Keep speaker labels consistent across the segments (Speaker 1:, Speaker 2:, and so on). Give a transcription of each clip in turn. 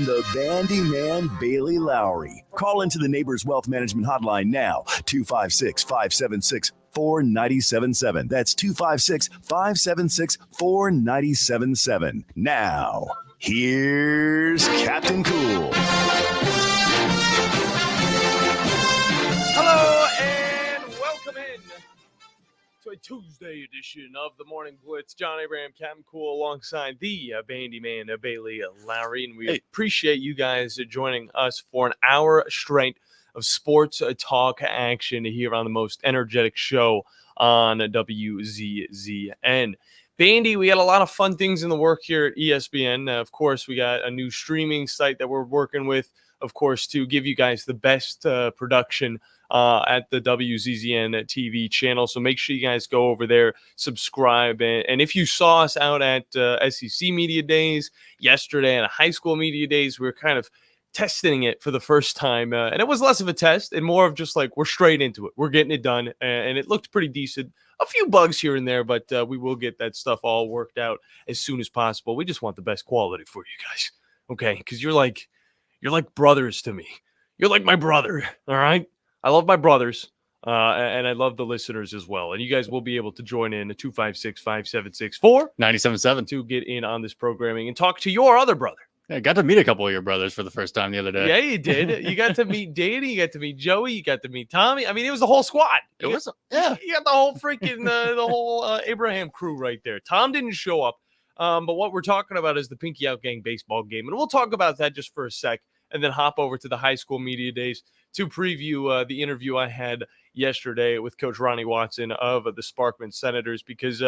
Speaker 1: the Bandiman Bailey Lowery. Call into the Neighbors Wealth Management Hotline now, 256-576-4977. That's 256-576-4977. Now, here's Captain Cool.
Speaker 2: Hello and welcome in to a Tuesday edition of the Morning Blitz. John Abraham, Captain Cool, alongside the Bandiman Bailey Lowery, and we appreciate you guys joining us for an hour straight of sports talk action here on the most energetic show on WZZN. Bandy, we got a lot of fun things in the work here at ESPN. Of course, we got a new streaming site that we're working with, of course, to give you guys the best production at the WZZN TV channel. So make sure you guys go over there, subscribe. And if you saw us out at SEC Media Days yesterday and High School Media Days, we were kind of testing it for the first time. And it was less of a test and more of just like, we're straight into it. We're getting it done. And it looked pretty decent. A few bugs here and there, but we will get that stuff all worked out as soon as possible. We just want the best quality for you guys. Okay? Because you're like brothers to me. You're like my brother. All right? I love my brothers, and I love the listeners as well. And you guys will be able to join in at 256-576-4977 to get in on this programming and talk to your other brother.
Speaker 3: I got to meet a couple of your brothers for the first time the other day.
Speaker 2: Yeah, you did. You got to meet Danny. You got to meet Joey. You got to meet Tommy. I mean, it was the whole squad. You got the whole freaking the whole Abraham crew right there. Tom didn't show up, but what we're talking about is the Pinky Out Gang baseball game, and we'll talk about that just for a sec, and then hop over to the High School Media Days to preview the interview I had yesterday with Coach Ronnie Watson of the Sparkman Senators, because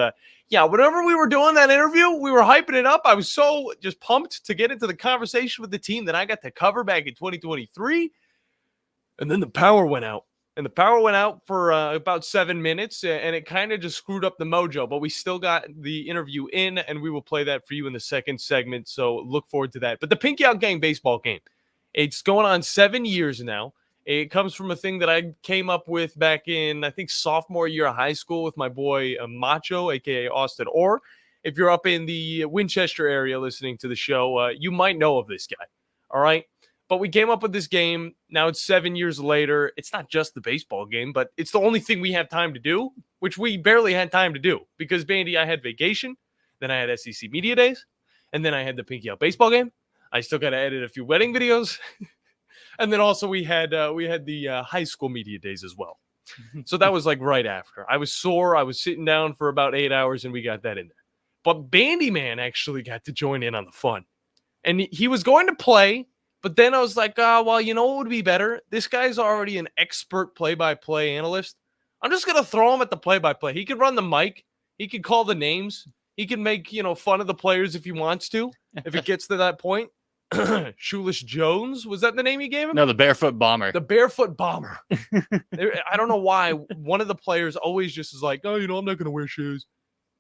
Speaker 2: whenever we were doing that interview, we were hyping it up. I was so just pumped to get into the conversation with the team that I got to cover back in 2023. And then the power went out. And the power went out for about 7 minutes, and it kind of just screwed up the mojo. But we still got the interview in, and we will play that for you in the second segment. So look forward to that. But the Pinky Out Gang baseball game, it's going on 7 years now. It comes from a thing that I came up with back in, I think, sophomore year of high school with my boy Macho, a.k.a. Austin Orr. If you're up in the Winchester area listening to the show, you might know of this guy, all right? But we came up with this game. Now it's 7 years later. It's not just the baseball game, but it's the only thing we have time to do, which we barely had time to do because, Bandy, I had vacation, then I had SEC Media Days, and then I had the Pinky Out baseball game. I still got to edit a few wedding videos. And then also we had the High School Media Days as well. So that was like right after. I was sore. I was sitting down for about 8 hours, and we got that in there. But Bandyman actually got to join in on the fun. And he was going to play, but then I was like, well, you know what would be better? This guy's already an expert play-by-play analyst. I'm just going to throw him at the play-by-play. He could run the mic. He could call the names. He can make, fun of the players if he wants to, if it gets to that point. Shoeless Jones, was that the name he gave him?
Speaker 3: No, the Barefoot Bomber.
Speaker 2: The Barefoot Bomber. I don't know why one of the players always just is like, I'm not going to wear shoes.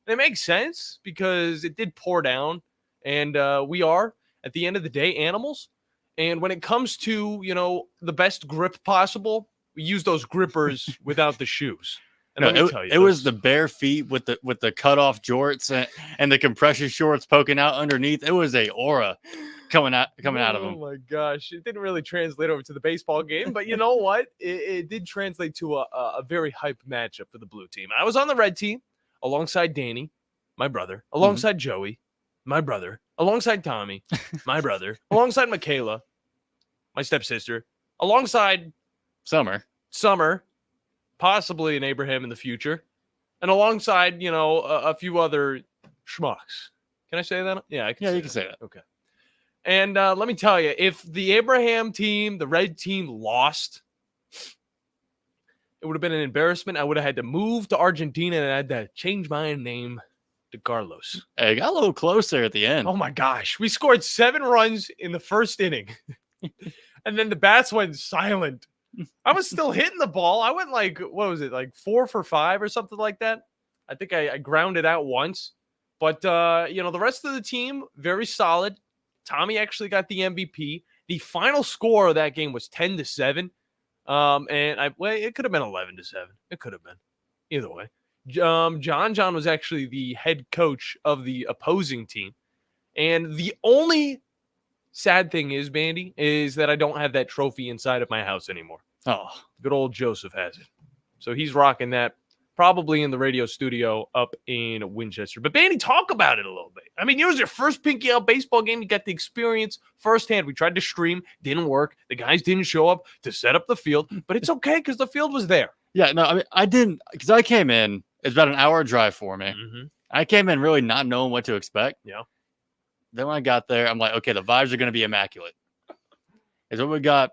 Speaker 2: And it makes sense because it did pour down, and we are, at the end of the day, animals. And when it comes to, the best grip possible, we use those grippers without the shoes. And
Speaker 3: it was the bare feet with the cutoff jorts and the compression shorts poking out underneath. It was a aura coming out of him.
Speaker 2: Oh my gosh, it didn't really translate over to the baseball game, but you know what? It did translate to a very hype matchup for the blue team. I was on the red team alongside Danny, my brother, alongside Joey, my brother, alongside Tommy, my brother, alongside Michaela, my stepsister, alongside
Speaker 3: Summer,
Speaker 2: possibly an Abraham in the future, and alongside, a few other schmucks. Can I say that? Yeah, I can.
Speaker 3: Yeah, you can say that.
Speaker 2: Okay. And let me tell you, if the Abraham team, the red team, lost, it would have been an embarrassment. I would have had to move to Argentina, and I had to change my name to Carlos.
Speaker 3: Hey, got a little closer at the end.
Speaker 2: Oh, my gosh. We scored 7 runs in the first inning, and then the bats went silent. I was still hitting the ball. I went like 4 for 5 or something like that. I think I grounded out once. But, the rest of the team, very solid. Tommy actually got the MVP. The final score of that game was 10-7. It could have been 11-7. It could have been. Either way. John was actually the head coach of the opposing team. And the only sad thing is, Bandy, is that I don't have that trophy inside of my house anymore.
Speaker 3: Oh,
Speaker 2: good old Joseph has it. So he's rocking that probably in the radio studio up in Winchester. But Bandy, talk about it a little bit. I mean, it was your first Pinky Out baseball game. You got the experience firsthand. We tried to stream, didn't work. The guys didn't show up to set up the field, but it's okay because the field was there.
Speaker 3: Yeah, no, I mean, I didn't, because I came in, it's about an hour drive for me.
Speaker 2: Mm-hmm.
Speaker 3: I came in really not knowing what to expect.
Speaker 2: Yeah.
Speaker 3: Then when I got there, I'm like, okay, the vibes are going to be immaculate. Is what we got.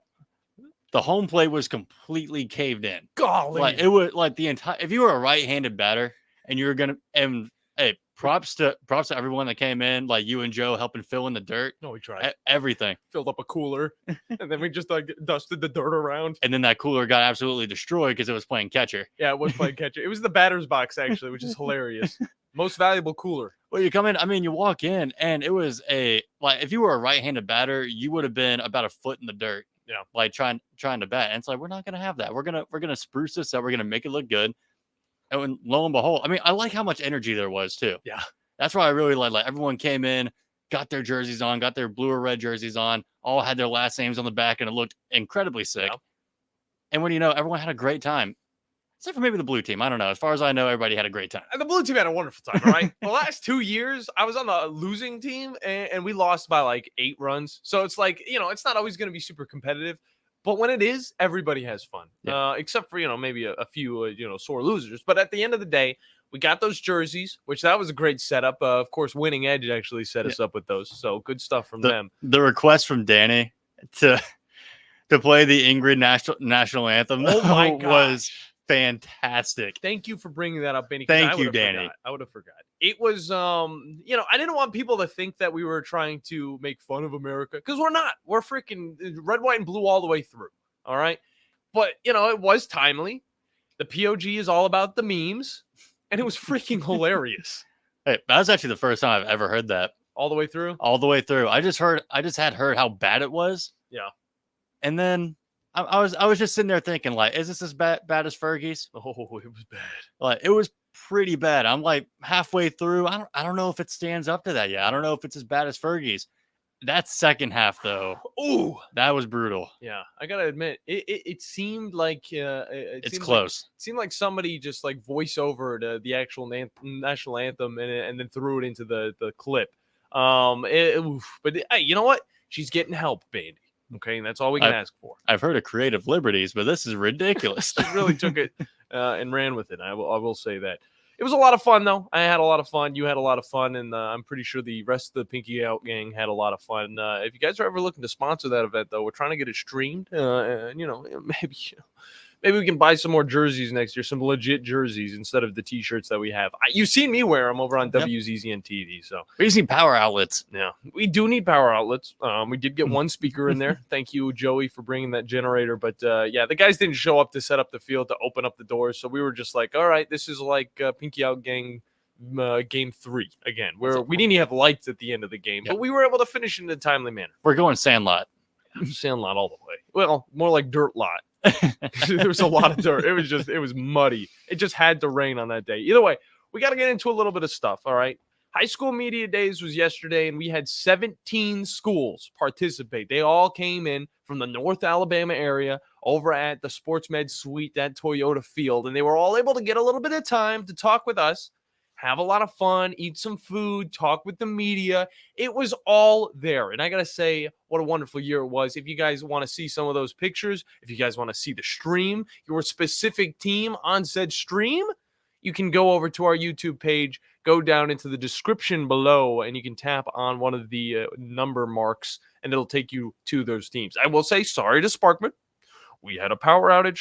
Speaker 3: The home plate was completely caved in.
Speaker 2: Golly.
Speaker 3: Like it was like the entire, if you were a right-handed batter and you were going to, and hey, props to everyone that came in, like you and Joe helping fill in the dirt.
Speaker 2: No, we tried.
Speaker 3: Everything.
Speaker 2: Filled up a cooler and then we just like dusted the dirt around.
Speaker 3: And then that cooler got absolutely destroyed because it was playing catcher.
Speaker 2: Yeah, it was playing catcher. It was the batter's box, actually, which is hilarious. Most valuable cooler.
Speaker 3: Well, you come in, I mean, you walk in and it was like, if you were a right-handed batter, you would have been about a foot in the dirt.
Speaker 2: Yeah.
Speaker 3: Like trying to bat. And it's like, we're not going to have that. We're going to spruce this up. We're going to make it look good. And when, lo and behold, I mean, I like how much energy there was too.
Speaker 2: Yeah.
Speaker 3: That's why I really like everyone came in, got their jerseys on, got their blue or red jerseys on, all had their last names on the back, and it looked incredibly sick. Yeah. And when you know, everyone had a great time. Except for maybe the blue team. I don't know. As far as I know, everybody had a great time.
Speaker 2: And the blue team had a wonderful time, all right? The last 2 years, I was on the losing team, and we lost by like 8 runs. So it's like, it's not always going to be super competitive. But when it is, everybody has fun, except for, maybe a few, sore losers. But at the end of the day, we got those jerseys, which that was a great setup. Of course, Winning Edge actually set us up with those. So good stuff from them.
Speaker 3: The request from Danny to play the Ingrid national anthem was fantastic.
Speaker 2: Thank you for bringing that up, Benny.
Speaker 3: Thank you, Danny.
Speaker 2: I would have forgot. It was, I didn't want people to think that we were trying to make fun of America, because we're not. We're freaking red, white, and blue all the way through. All right. But, it was timely. The POG is all about the memes, and it was freaking hilarious.
Speaker 3: Hey, that was actually the first time I've ever heard that.
Speaker 2: All the way through?
Speaker 3: All the way through. I just had heard how bad it was.
Speaker 2: Yeah.
Speaker 3: And then I was just sitting there thinking, like, is this as bad as Fergie's?
Speaker 2: Oh, it was bad.
Speaker 3: Like, it was pretty bad. I'm like halfway through. I don't know if it stands up to that yet. I don't know if it's as bad as Fergie's. That second half, though,
Speaker 2: ooh,
Speaker 3: that was brutal.
Speaker 2: Yeah, I gotta admit, it seemed like
Speaker 3: it's close.
Speaker 2: It seemed like somebody just like voice over the actual national anthem and then threw it into the clip. But hey, you know what? She's getting help, Bandy. Okay, and that's all we can ask for.
Speaker 3: I've heard of creative liberties, but this is ridiculous.
Speaker 2: She really took it and ran with it. I will say that. It was a lot of fun, though. I had a lot of fun. You had a lot of fun, and I'm pretty sure the rest of the Pinky Out gang had a lot of fun. If you guys are ever looking to sponsor that event, though, we're trying to get it streamed. And, maybe we can buy some more jerseys next year, some legit jerseys instead of the T-shirts that we have. You've seen me wear them over on WZZN TV. So
Speaker 3: we just need power outlets.
Speaker 2: Yeah, we do need power outlets. We did get one speaker in there. Thank you, Joey, for bringing that generator. But the guys didn't show up to set up the field, to open up the doors. So we were just like, all right, this is like Pinky Out Gang game 3 again, where we didn't have lights at the end of the game, but we were able to finish in a timely manner.
Speaker 3: We're going Sandlot.
Speaker 2: Sandlot all the way. Well, more like dirt lot. There was a lot of dirt. It was muddy. It just had to rain on that day. Either way, we got to get into a little bit of stuff. All right. High School Media Days was yesterday, and we had 17 schools participate. They all came in from the North Alabama area over at the Sports Med Suite at Toyota Field, and they were all able to get a little bit of time to talk with us, have a lot of fun, eat some food, talk with the media. It was all there. And I got to say, what a wonderful year it was. If you guys want to see some of those pictures, if you guys want to see the stream, your specific team on said stream, you can go over to our YouTube page, go down into the description below, and you can tap on one of the number marks, and it'll take you to those teams. I will say sorry to Sparkman. We had a power outage.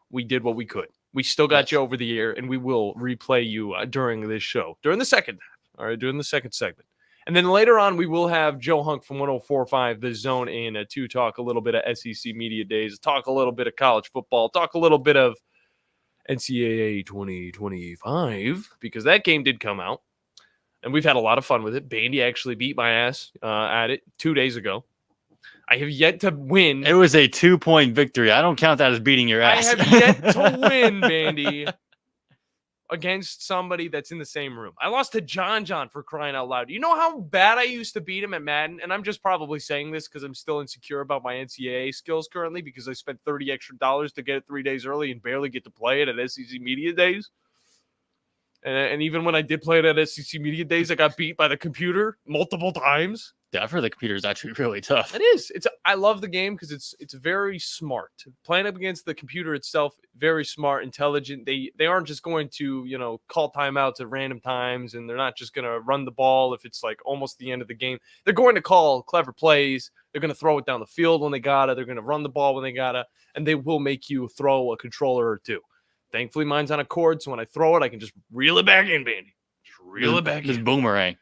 Speaker 2: We did what we could. We still got you over the air, and we will replay you during this show, during the second half, all right, during the second segment. And then later on, we will have Joe Hunk from 104.5 The Zone in to talk a little bit of SEC Media Days, talk a little bit of college football, talk a little bit of NCAA 2025, because that game did come out, and we've had a lot of fun with it. Bandy actually beat my ass at it 2 days ago. I have yet to win.
Speaker 3: It was a 2-point victory. I don't count that as beating your ass.
Speaker 2: I have yet to win, Bandy. against somebody that's in the same room. I lost to John for crying out loud. You know how bad I used to beat him at Madden? And I'm just probably saying this because I'm still insecure about my NCAA skills currently because I spent $30 extra to get it 3 days early and barely get to play it at SEC Media Days. And even when I did play it at SEC Media Days, I got beat by the computer multiple times.
Speaker 3: Yeah, I've heard the computer is actually really tough.
Speaker 2: It is. I love the game because it's very smart. Playing up against the computer itself, very smart, intelligent. They aren't just going to, call timeouts at random times, and they're not just going to run the ball if it's like almost the end of the game. They're going to call clever plays. They're going to throw it down the field when they gotta. They're going to run the ball when they gotta, and they will make you throw a controller or two. Thankfully, mine's on a cord, so when I throw it, I can just reel it back in, Bandy. Just reel it back in.
Speaker 3: Just boomerang.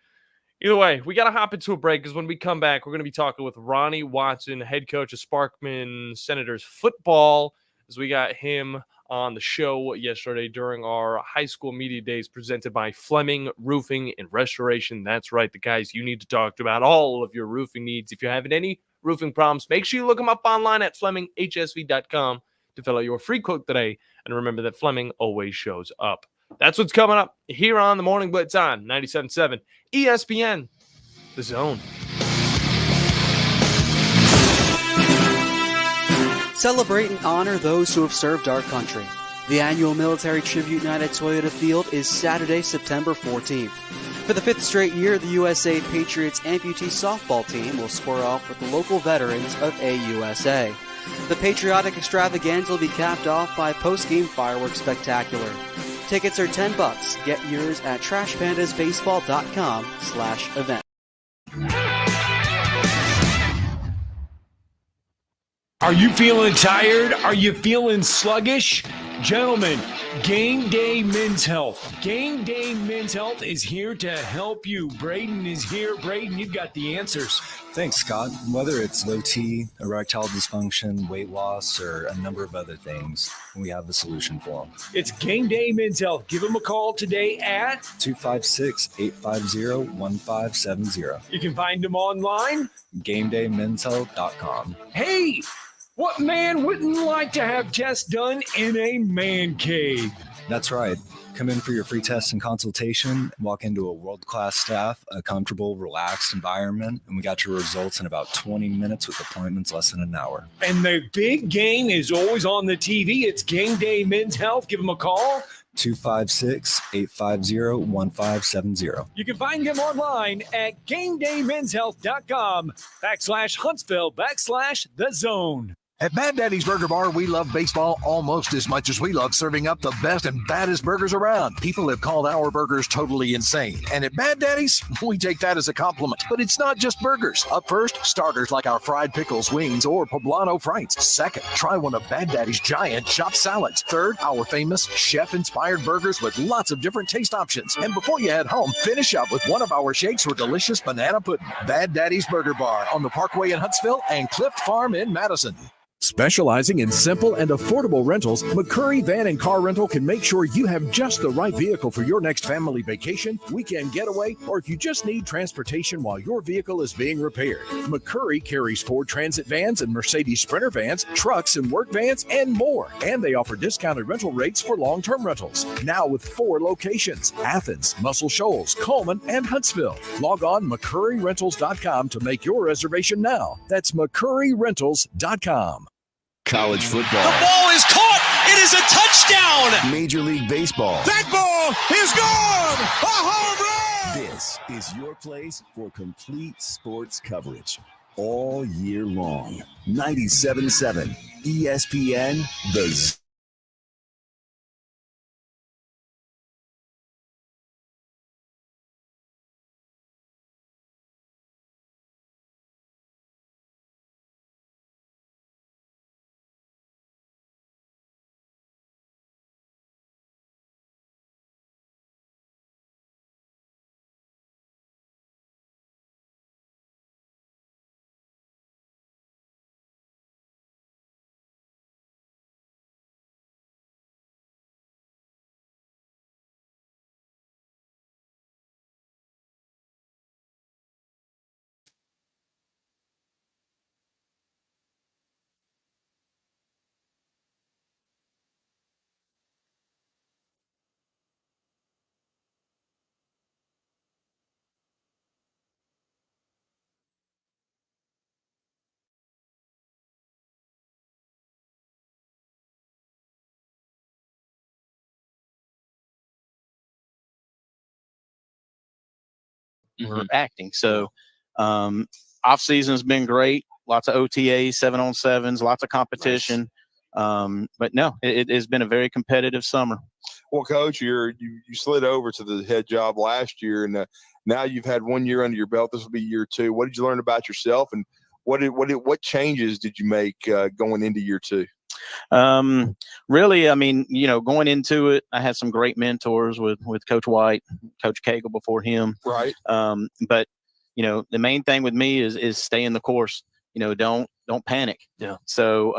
Speaker 2: Either way, we got to hop into a break because when we come back, we're going to be talking with Ronnie Watson, head coach of Sparkman Senators football, as we got him on the show yesterday during our high school media days presented by Fleming Roofing and Restoration. That's right, the guys you need to talk to about all of your roofing needs. If you're having any roofing problems, make sure you look them up online at FlemingHSV.com to fill out your free quote today. And remember that Fleming always shows up. That's what's coming up here on the Morning Blitz on 97.7 ESPN, The Zone.
Speaker 4: Celebrate and honor those who have served our country. The annual Military Tribute Night at Toyota Field is Saturday, September 14th. For the 5th straight year, the USA Patriots amputee softball team will square off with the local veterans of AUSA. The patriotic extravaganza will be capped off by a post-game fireworks spectacular. Tickets are $10. Get yours at trashpandasbaseball.com/event.
Speaker 5: Are you feeling tired? Are you feeling sluggish? Gentlemen, Game Day Men's Health. Game Day Men's Health is here to help you. Braden is here. Braden, you've got the answers.
Speaker 6: Thanks, Scott. Whether it's low T, erectile dysfunction, weight loss, or a number of other things, we have a solution for them.
Speaker 5: It's Game Day Men's Health. Give them a call today at
Speaker 6: 256-850-1570.
Speaker 5: You can find them online.
Speaker 6: GameDayMen'sHealth.com.
Speaker 5: Hey, what man wouldn't like to have tests done in a man cave?
Speaker 6: That's right. Come in for your free test and consultation, walk into a world-class staff, a comfortable, relaxed environment, and we got your results in about 20 minutes with appointments less than an hour.
Speaker 5: And the big game is always on the TV. It's Game Day Men's Health. Give them a call.
Speaker 6: 256-850-1570.
Speaker 5: You can find them online at GameDayMen'sHealth.com/Huntsville/The Zone.
Speaker 7: At Bad Daddy's Burger Bar, we love baseball almost as much as we love serving up the best and baddest burgers around. People have called our burgers totally insane. And at Bad Daddy's, we take that as a compliment. But it's not just burgers. Up first, starters like our fried pickles, wings, or poblano frites. Second, try one of Bad Daddy's giant chopped salads. Third, our famous chef-inspired burgers with lots of different taste options. And before you head home, finish up with one of our shakes or delicious banana pudding. Bad Daddy's Burger Bar on the Parkway in Huntsville and Clift Farm in Madison.
Speaker 8: Specializing in simple and affordable rentals, McCurry Van and Car Rental can make sure you have just the right vehicle for your next family vacation, weekend getaway, or if you just need transportation while your vehicle is being repaired. McCurry carries Ford Transit vans and Mercedes Sprinter vans, trucks and work vans, and more. And they offer discounted rental rates for long-term rentals. Now with 4 locations: Athens, Muscle Shoals, Coleman, and Huntsville. Log on McCurryRentals.com to make your reservation now. That's McCurryRentals.com.
Speaker 1: College football.
Speaker 9: The ball is caught. It is a touchdown.
Speaker 1: Major League Baseball.
Speaker 9: That ball is gone. A home run.
Speaker 1: This is your place for complete sports coverage all year long. 97.7 ESPN, The
Speaker 10: we're acting. So off season has been great. Lots of OTAs, 7-on-7s, lots of competition. Nice. But no, it has been a very competitive summer.
Speaker 11: Well, Coach, you slid over to the head job last year, and now you've had 1 year under your belt. This will be year 2. What did you learn about yourself, and what changes did you make going into year 2?
Speaker 10: Really, I mean, going into it, I had some great mentors with Coach White, Coach Cagle before him.
Speaker 11: Right.
Speaker 10: But the main thing with me is stay in the course. Don't panic.
Speaker 2: Yeah.
Speaker 10: So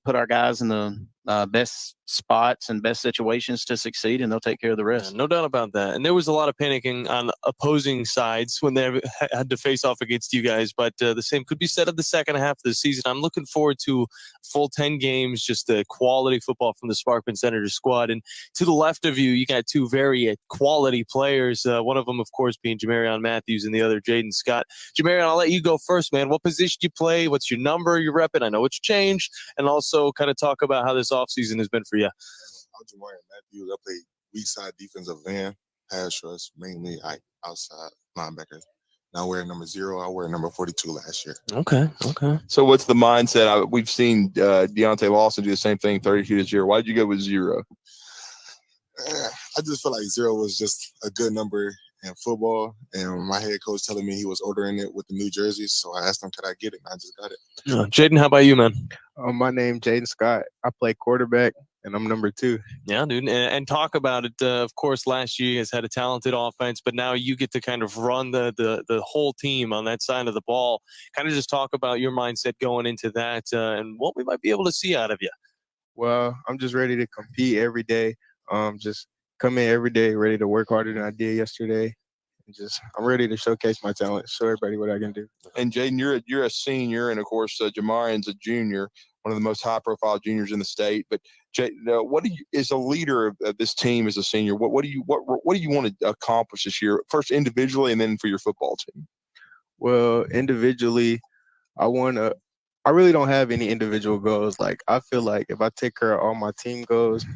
Speaker 10: put our guys in the best spots and best situations to succeed, and they'll take care of the rest.
Speaker 2: Yeah, no doubt about that. And there was a lot of panicking on opposing sides when they had to face off against you guys. But the same could be said of the second half of the season. I'm looking forward to full 10 games, just the quality football from the Sparkman Senators squad. And to the left of you, you got two very quality players. One of them, of course, being Jamarion Matthews and the other Jaden Scott. Jamarion, I'll let you go first, man. What position do you play? What's your number you're repping? I know it's changed. And also kind of talk about how this offseason has been for you.
Speaker 12: I'm Jamarion Matthews. I play weak side defensive end, pass rush, mainly outside linebacker. Now I wear number 0. I wear number 42 last year.
Speaker 2: Okay.
Speaker 11: So what's the mindset? We've seen Deontay Lawson do the same thing 32 this year. Why did you go with 0?
Speaker 12: I just feel like 0 was just a good number in football, and my head coach telling me he was ordering it with the new jerseys, so I asked him, could I get it, and I just got it.
Speaker 2: Jaden, how about you, man?
Speaker 13: My name Jaden Scott. I play quarterback, and I'm number 2.
Speaker 2: Yeah, dude. And talk about it. Of course, last year you guys had a talented offense, but now you get to kind of run the whole team on that side of the ball. Kind of just talk about your mindset going into that and what we might be able to see out of you.
Speaker 13: Well, I'm just ready to compete every day. Just come in every day ready to work harder than I did yesterday. I'm ready to showcase my talent, show everybody what I can do.
Speaker 11: And Jaden, you're a senior, and of course, Jamarion's a junior, one of the most high-profile juniors in the state. But what do you, as a leader of this team, as a senior, what do you want to accomplish this year? First individually, and then for your football team.
Speaker 13: Well, individually, I really don't have any individual goals. Like, I feel like if I take care of all my team goals,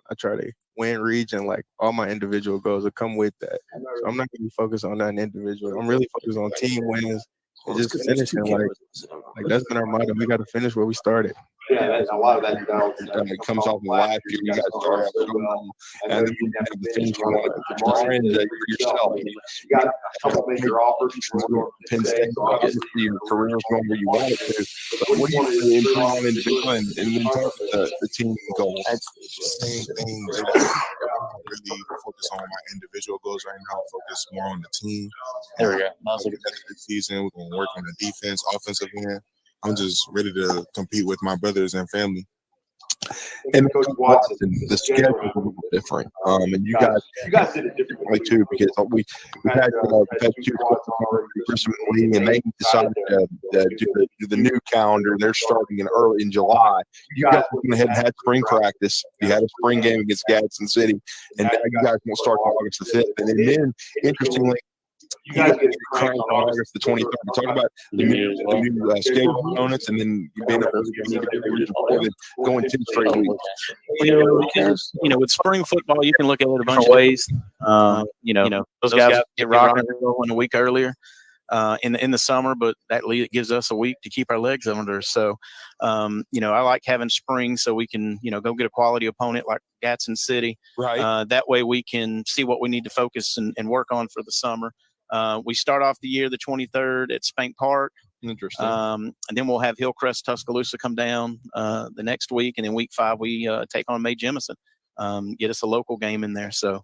Speaker 13: I try to win region, like all my individual goals will come with that. So I'm not going to be focused on that individual. I'm really focused on team wins and just finishing. Like that's been our motto. We got to finish where we started.
Speaker 11: Yeah, that's a lot of that. It comes off the last year. You guys started out so long, and then you have the finish for yourself. You got a couple major offers from Penn State. Obviously, your career is going where you want it to. But what do you want to improve on individually and then talk the team goals?
Speaker 12: That's the same thing. I'm really focus on my individual goals right now. Focus more on the team.
Speaker 3: There we go.
Speaker 12: This season, we're going to work on the defense, offensive end. I'm just ready to compete with my brothers and family.
Speaker 11: And Coach Watson, the schedule is a little different. And you guys did it differently too, because we've had two Christmas Lee, and they decided to do the new calendar. They're starting in July. You guys went ahead and had spring practice. You had a spring game against Gadsden City, and now you guys won't start on August the 5th. And then, interestingly, you guys get cranked on August the 23rd. Talk about the new schedule components, and then being able to going 10 straight weeks.
Speaker 10: With spring football, you can look at it a bunch of ways. Those guys get rocking a week earlier in the summer, but that gives us a week to keep our legs under us. So, I like having spring so we can, go get a quality opponent like Gadsden City.
Speaker 11: Right.
Speaker 10: That way we can see what we need to focus and work on for the summer. We start off the year the 23rd at Spank Park.
Speaker 11: Interesting.
Speaker 10: And then we'll have Hillcrest Tuscaloosa come down the next week. And then week 5, we take on May Jemison, get us a local game in there. So,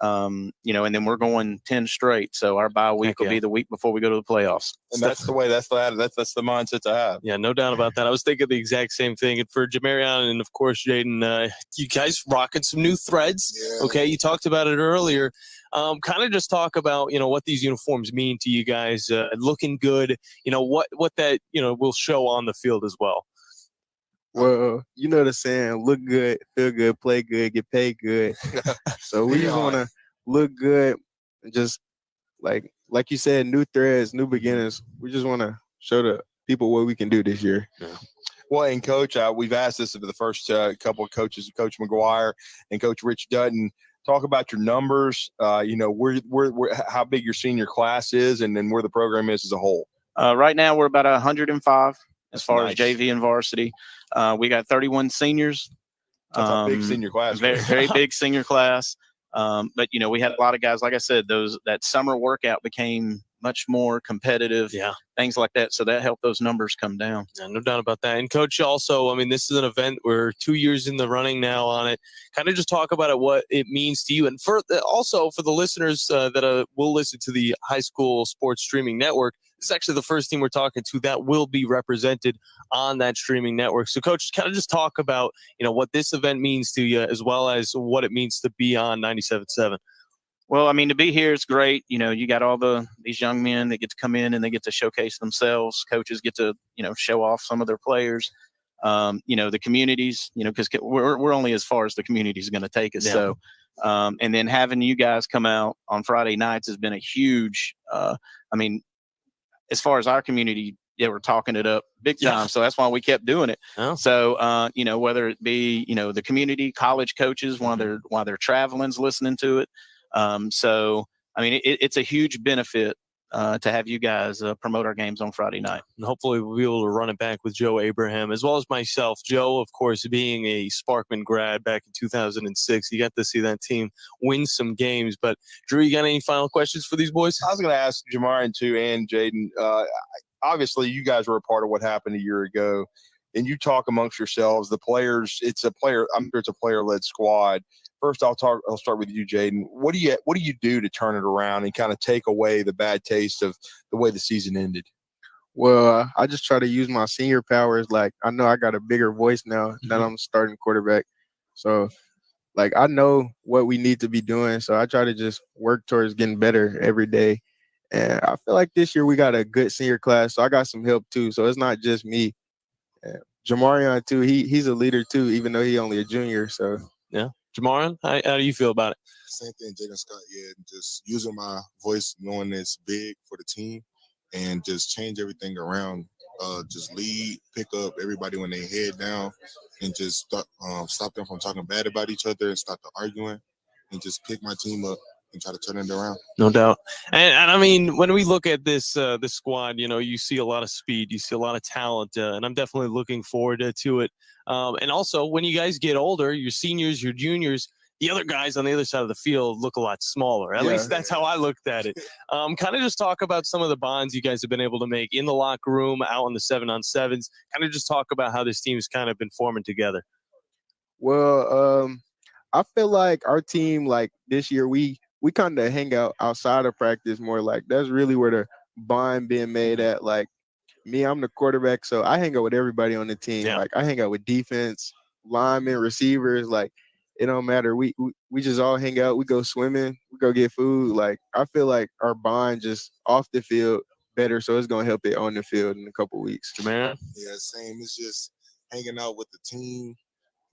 Speaker 10: and then we're going 10 straight. So our bye week will be the week before we go to the playoffs.
Speaker 11: And that's the way, that's the mindset to have.
Speaker 2: Yeah, no doubt about that. I was thinking the exact same thing. And for Jamarion and, of course, Jaden, you guys rocking some new threads. Yeah. Okay, you talked about it earlier. Kind of just talk about, what these uniforms mean to you guys, looking good, what that, will show on the field as well.
Speaker 13: Well, you know the saying, look good, feel good, play good, get paid good. So we just want to look good and just like you said, new threads, new beginnings. We just want to show the people what we can do this year.
Speaker 11: Yeah. Well, and Coach, we've asked this of the first couple of coaches, Coach McGuire and Coach Rich Dutton. talk about your numbers, where how big your senior class is, and then where the program is as a whole.
Speaker 10: Right now, we're about 105 as far
Speaker 11: nice.
Speaker 10: as JV and varsity. We got 31 seniors.
Speaker 11: That's a big senior class.
Speaker 10: Very, very big senior class. But we had a lot of guys, like I said, that summer workout became much more competitive, things like that. So that helped those numbers come down.
Speaker 2: Yeah, no doubt about that. And Coach, also, I mean, this is an event we're 2 years in the running now on it. Kind of just talk about it, what it means to you. And also for the listeners that will listen to the high school sports streaming network, this is actually the first team we're talking to that will be represented on that streaming network. So, Coach, kind of just talk about, what this event means to you as well as what it means to be on 97.7.
Speaker 10: Well, I mean, to be here, it's great. You got all these young men that get to come in and they get to showcase themselves. Coaches get to, show off some of their players. The communities, because we're only as far as the community is going to take us. Yeah. So, and then having you guys come out on Friday nights has been a huge, as far as our community, we're talking it up big time. Yeah. So that's why we kept doing it. Oh. So, whether it be, the community, college coaches, while they're traveling, listening to it. So, I mean, it's a huge benefit to have you guys promote our games on Friday night.
Speaker 2: And hopefully we'll be able to run it back with Joe Abraham, as well as myself. Joe, of course, being a Sparkman grad back in 2006, you got to see that team win some games. But, Drew, you got any final questions for these boys?
Speaker 11: I was going to ask Jamarian, too, and Jaden. Obviously, you guys were a part of what happened a year ago, and you talk amongst yourselves. The players, I'm sure it's a player-led squad. First, I'll start with you, Jaden. What do you do to turn it around and kind of take away the bad taste of the way the season ended?
Speaker 13: Well, I just try to use my senior powers. Like, I know I got a bigger voice now that I'm starting quarterback. So, like, I know what we need to be doing. So I try to just work towards getting better every day. And I feel like this year we got a good senior class. So I got some help too. So it's not just me. Jamarian too. He's a leader too, even though he's only a junior. So
Speaker 2: yeah. Jamarian, how do you feel about it?
Speaker 12: Same thing, Jaden Scott. Yeah, just using my voice, knowing it's big for the team, and just change everything around. Just lead, pick up everybody when they head down, and just stop them from talking bad about each other and stop the arguing, and just pick my team up and try to turn it around.
Speaker 2: No doubt. And I mean, when we look at this squad, you see a lot of speed, you see a lot of talent, and I'm definitely looking forward to it. And also, when you guys get older, your seniors, your juniors, the other guys on the other side of the field look a lot smaller. At least that's how I looked at it. Kind of just talk about some of the bonds you guys have been able to make in the locker room, out on the 7-on-7s. Kind of just talk about how this team has kind of been forming together.
Speaker 13: Well, I feel like our team, like this year, we kind of hang out outside of practice more. Like that's really where the bond being made at. Like me, I'm the quarterback, so I hang out with everybody on the team. Yeah. Like I hang out with defense, linemen, receivers. Like it don't matter. We just all hang out. We go swimming. We go get food. Like I feel like our bond just off the field better, so it's gonna help it on the field in a couple weeks.
Speaker 2: Jamarian?
Speaker 12: Yeah, same. It's just hanging out with the team.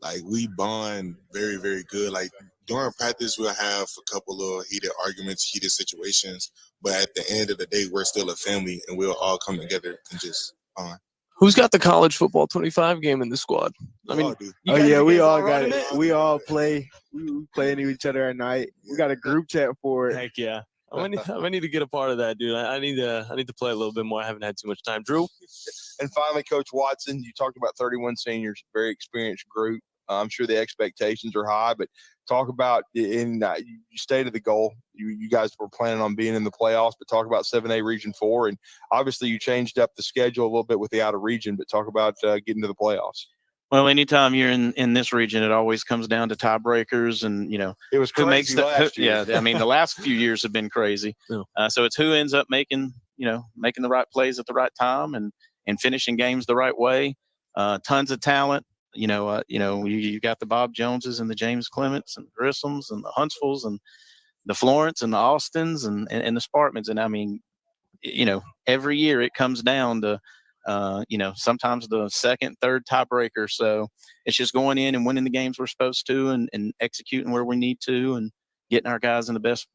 Speaker 12: Like we bond very, very good. Like during practice, we'll have a couple of heated arguments, heated situations. But at the end of the day, we're still a family, and we'll all come together and just bond.
Speaker 2: Who's got the college football 25 game in the squad? I mean,
Speaker 13: we all got it. We all play. We play into each other at night. We got a group chat for it.
Speaker 2: Heck yeah. I need to get a part of that, dude. I need to play a little bit more. I haven't had too much time. Drew?
Speaker 11: And finally, Coach Watson, you talked about 31 seniors, very experienced group. I'm sure the expectations are high, but talk about you stated the goal. You guys were planning on being in the playoffs, but talk about 7A Region 4. And obviously you changed up the schedule a little bit with the out of region, but talk about getting to the playoffs.
Speaker 10: Well, anytime you're in this region, it always comes down to tiebreakers, and
Speaker 11: it was crazy last year.
Speaker 10: Yeah, I mean the last few years have been crazy. Yeah. So it's who ends up making the right plays at the right time and finishing games the right way. Tons of talent. You got the Bob Joneses and the James Clements and the Grissams and the Huntsvilles and the Florence and the Austins and the Spartmans. And I mean, every year it comes down to, sometimes the second, third tiebreaker. So it's just going in and winning the games we're supposed to and executing where we need to and getting our guys in the best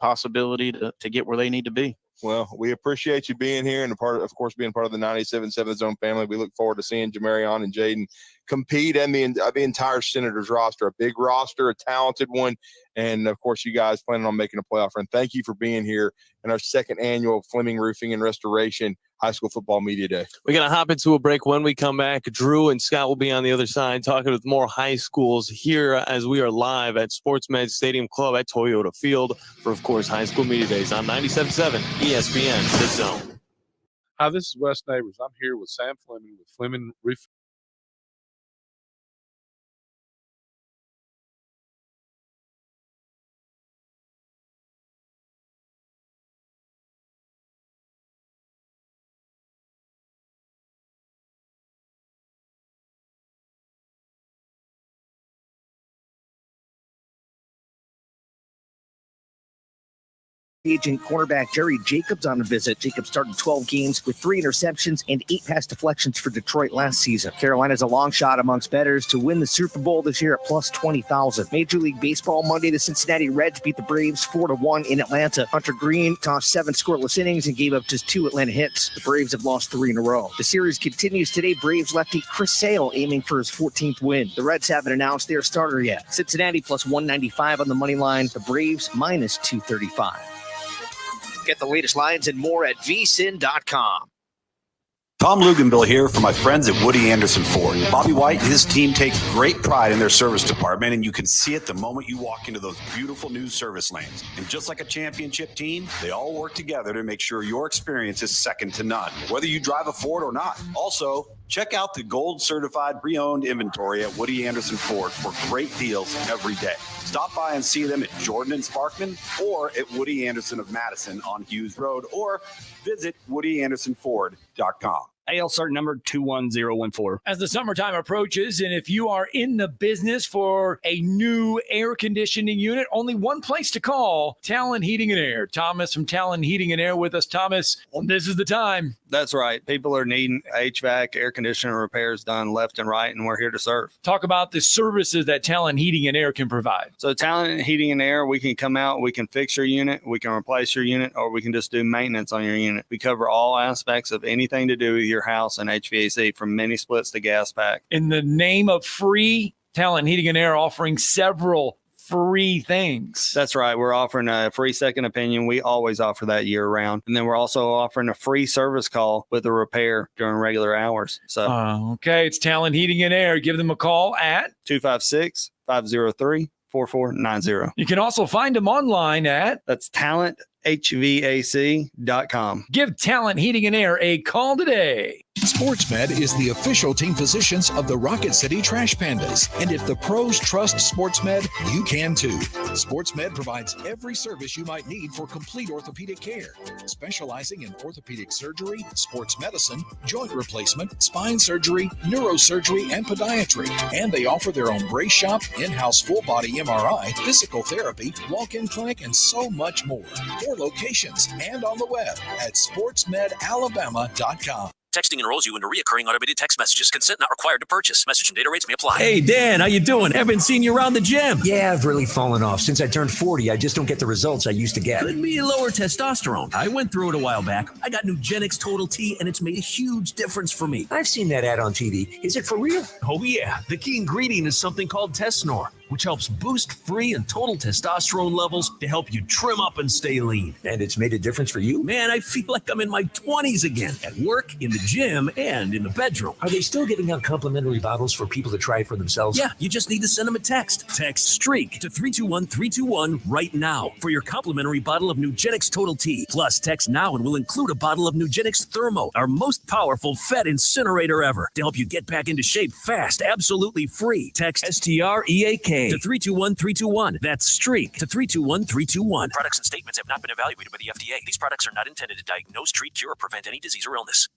Speaker 10: possibility to get where they need to be.
Speaker 11: Well, we appreciate you being here and of course, being part of the 97.7 Zone family. We look forward to seeing Jamarion and Jaden compete and the entire Senators roster, a big roster, a talented one. And of course, you guys planning on making a playoff run. Thank you for being here in our second annual Fleming Roofing and Restoration High School Football Media Day.
Speaker 2: We're going to hop into a break. When we come back, Drew and Scott will be on the other side talking with more high schools here as we are live at SportsMed Stadium Club at Toyota Field for, of course, High School Media Days on 97.7 ESPN, The Zone.
Speaker 14: Hi, this is Wes Neighbors. I'm here with Sam Fleming with Fleming Roofing.
Speaker 15: Agent cornerback Jerry Jacobs on a visit. Jacobs started 12 games with 3 interceptions and 8 pass deflections for Detroit last season. Carolina's a long shot amongst bettors to win the Super Bowl this year at plus 20,000. Major League Baseball Monday, the Cincinnati Reds beat the Braves 4-1 in Atlanta. Hunter Green tossed 7 scoreless innings and gave up just 2 Atlanta hits. The Braves have lost 3 in a row. The series continues today. Braves lefty Chris Sale aiming for his 14th win. The Reds haven't announced their starter yet. Cincinnati plus 195 on the money line. The Braves minus 235. Get the latest lines and more at vsin.com.
Speaker 16: Tom Luganbill here for my friends at Woody Anderson Ford. Bobby White and his team take great pride in their service department, and you can see it the moment you walk into those beautiful new service lanes. And just like a championship team, they all work together to make sure your experience is second to none, whether you drive a Ford or not. Also, check out the gold certified pre-owned inventory at Woody Anderson Ford for great deals every day. Stop by and see them at Jordan and Sparkman or at Woody Anderson of Madison on Hughes Road, or visit WoodyAndersonFord.com.
Speaker 17: AL cert number 21014.
Speaker 5: As the summertime approaches, and if you are in the business for a new air conditioning unit, only one place to call: Talon Heating and Air. Thomas from Talon Heating and Air with us. Thomas, this is the time.
Speaker 17: That's right. People are needing HVAC, air conditioner repairs done left and right, and we're here to serve.
Speaker 5: Talk about the services that Talon Heating and Air can provide.
Speaker 17: So Talon Heating and Air, we can come out, we can fix your unit, we can replace your unit, or we can just do maintenance on your unit. We cover all aspects of anything to do with your house and HVAC, from mini splits to gas pack.
Speaker 5: In the name of free, Talon Heating and Air offering several free things.
Speaker 17: That's right. We're offering a free second opinion. We always offer that year round. And then we're also offering a free service call with a repair during regular hours. So
Speaker 5: okay, it's Talon Heating and Air. Give them a call at
Speaker 17: 256-503-4490.
Speaker 5: You can also find them online at
Speaker 17: talenthvac.com.
Speaker 5: Give Talon Heating and Air a call today.
Speaker 8: SportsMed is the official team physicians of the Rocket City Trash Pandas. And if the pros trust SportsMed, you can too. SportsMed provides every service you might need for complete orthopedic care, specializing in orthopedic surgery, sports medicine, joint replacement, spine surgery, neurosurgery, and podiatry. And they offer their own brace shop, in-house full-body MRI, physical therapy, walk-in clinic, and so much more. 4 locations and on the web at sportsmedalabama.com.
Speaker 18: Texting enrolls you into recurring automated text messages. Consent not required to purchase. Message and data rates may apply.
Speaker 19: Hey, Dan, how you doing? Haven't seen you around the gym.
Speaker 20: Yeah, I've really fallen off. Since I turned 40, I just don't get the results I used to get.
Speaker 19: Could be lower testosterone. I went through it a while back. I got Nugenix Total T, and it's made a huge difference for me.
Speaker 20: I've seen that ad on TV. Is it for real?
Speaker 19: Oh, yeah. The key ingredient is something called Tesnor, which helps boost free and total testosterone levels to help you trim up and stay lean.
Speaker 20: And it's made a difference for you?
Speaker 19: Man, I feel like I'm in my 20s again, at work, in the gym, and in the bedroom.
Speaker 20: Are they still giving out complimentary bottles for people to try it for themselves?
Speaker 19: Yeah, you just need to send them a text. Text STREAK to 321-321 right now for your complimentary bottle of Nugenix Total T. Plus, text now and we'll include a bottle of Nugenix Thermo, our most powerful fat incinerator ever, to help you get back into shape fast, absolutely free. Text STREAK to 321-321. That's STREAK to 321-321.
Speaker 18: Products and statements have not been evaluated by the FDA. These products are not intended to diagnose, treat, cure, or prevent any disease or illness.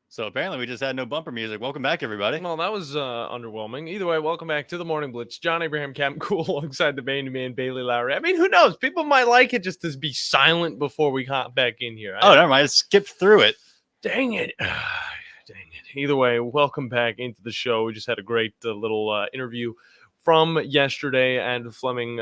Speaker 3: So apparently we just had no bumper music. Welcome back, everybody.
Speaker 2: Well, that was underwhelming. Either way, welcome back to the Morning Blitz. John Abraham, Captain Cool, alongside the Bandiman, Bailey Lowery. I mean, who knows? People might like it just to be silent before we hop back in here.
Speaker 3: Never mind. I skipped through it.
Speaker 2: Dang it. Dang it. Either way, welcome back into the show. We just had a great little interview from yesterday and Fleming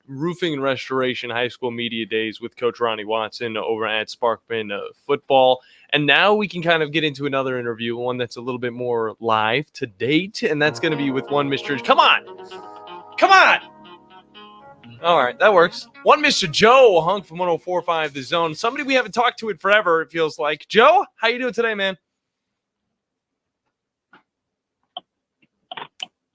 Speaker 2: Roofing and Restoration High School Media Days with Coach Ronnie Watson over at Sparkman Football. And now we can kind of get into another interview, one that's a little bit more live to date, and that's going to be with one Mr. Come on! All right, that works. One Mr. Joe Hunk from 104.5 The Zone. Somebody we haven't talked to in forever, it feels like. Joe, how you doing today, man?